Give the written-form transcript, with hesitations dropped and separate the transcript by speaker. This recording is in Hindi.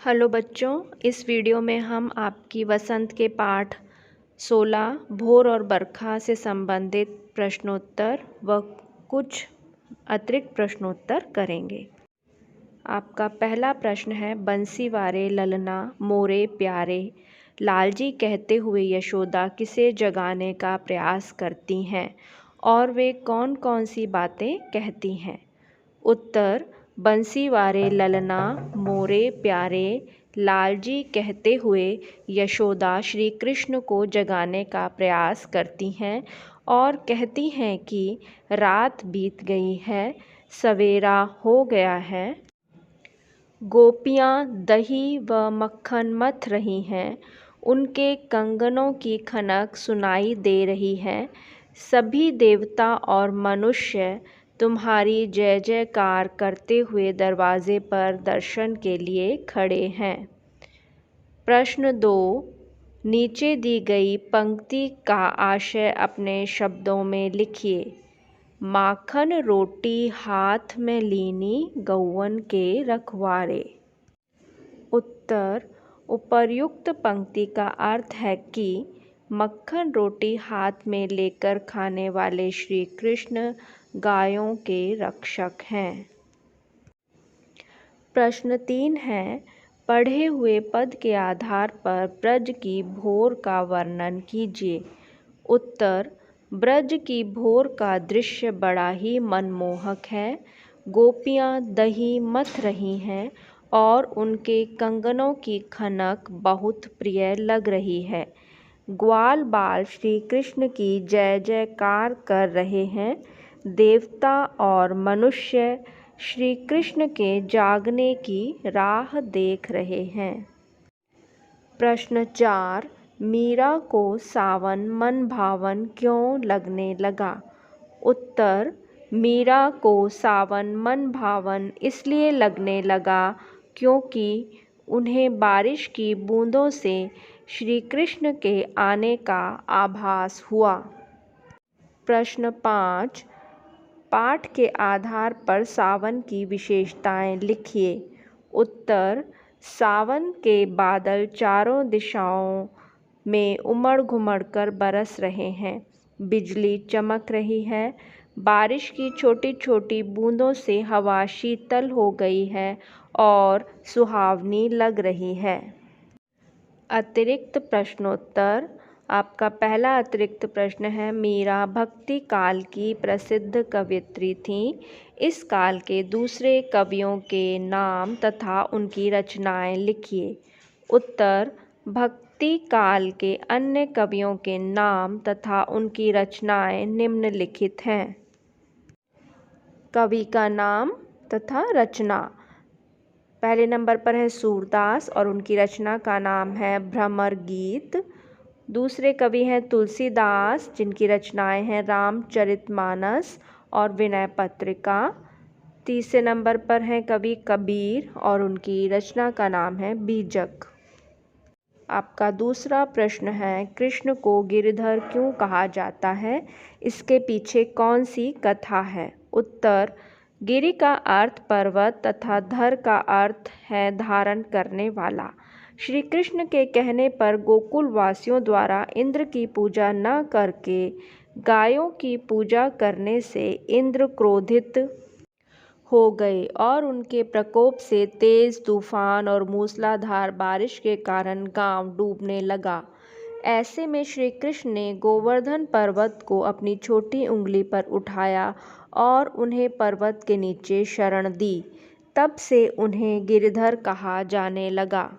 Speaker 1: हेलो बच्चों, इस वीडियो में हम आपकी वसंत के पाठ 16 भोर और बरखा से संबंधित प्रश्नोत्तर व कुछ अतिरिक्त प्रश्नोत्तर करेंगे। आपका पहला प्रश्न है, बंसी वारे ललना मोरे प्यारे लालजी कहते हुए यशोदा किसे जगाने का प्रयास करती हैं और वे कौन कौन सी बातें कहती हैं? उत्तर, बंसी वारे ललना मोरे प्यारे लालजी कहते हुए यशोदा श्री कृष्ण को जगाने का प्रयास करती हैं और कहती हैं कि रात बीत गई है, सवेरा हो गया है। गोपियाँ दही व मक्खन मथ रही हैं, उनके कंगनों की खनक सुनाई दे रही है। सभी देवता और मनुष्य तुम्हारी जय जयकार करते हुए दरवाजे पर दर्शन के लिए खड़े हैं। प्रश्न 2, नीचे दी गई पंक्ति का आशय अपने शब्दों में लिखिए। माखन रोटी हाथ में लीनी गौवन के रखवारे। उत्तर, उपर्युक्त पंक्ति का अर्थ है कि मक्खन रोटी हाथ में लेकर खाने वाले श्री कृष्ण गायों के रक्षक हैं। प्रश्न 3 है, पढ़े हुए पद के आधार पर ब्रज की भोर का वर्णन कीजिए। उत्तर, ब्रज की भोर का दृश्य बड़ा ही मनमोहक है। गोपियाँ दही मथ रही हैं और उनके कंगनों की खनक बहुत प्रिय लग रही है। ग्वाल बाल श्री कृष्ण की जय जयकार कर रहे हैं। देवता और मनुष्य श्री कृष्ण के जागने की राह देख रहे हैं। प्रश्न 4, मीरा को सावन मन भावन क्यों लगने लगा? उत्तर, मीरा को सावन मन भावन इसलिए लगने लगा क्योंकि उन्हें बारिश की बूंदों से श्री कृष्ण के आने का आभास हुआ। प्रश्न 5, पाठ के आधार पर सावन की विशेषताएं लिखिए। उत्तर, सावन के बादल चारों दिशाओं में उमड़ घुमड़ कर बरस रहे हैं। बिजली चमक रही है। बारिश की छोटी छोटी बूंदों से हवा शीतल हो गई है और सुहावनी लग रही है। अतिरिक्त प्रश्नोत्तर। आपका पहला अतिरिक्त प्रश्न है, मीरा भक्ति काल की प्रसिद्ध कवयित्री थीं। इस काल के दूसरे कवियों के नाम तथा उनकी रचनाएं लिखिए। उत्तर, भक्ति काल के अन्य कवियों के नाम तथा उनकी रचनाएं निम्नलिखित हैं। कवि का नाम तथा रचना। पहले नंबर पर है सूरदास और उनकी रचना का नाम है भ्रमर गीत। दूसरे कवि हैं तुलसीदास, जिनकी रचनाएं हैं रामचरितमानस और विनय पत्रिका। तीसरे नंबर पर हैं कवि कबीर और उनकी रचना का नाम है बीजक। आपका दूसरा प्रश्न है, कृष्ण को गिरधर क्यों कहा जाता है? इसके पीछे कौन सी कथा है? उत्तर, गिरि का अर्थ पर्वत तथा धर का अर्थ है धारण करने वाला। श्री कृष्ण के कहने पर गोकुल वासियों द्वारा इंद्र की पूजा न करके गायों की पूजा करने से इंद्र क्रोधित हो गए और उनके प्रकोप से तेज तूफान और मूसलाधार बारिश के कारण गांव डूबने लगा। ऐसे में श्री कृष्ण ने गोवर्धन पर्वत को अपनी छोटी उंगली पर उठाया और उन्हें पर्वत के नीचे शरण दी। तब से उन्हें गिरधर कहा जाने लगा।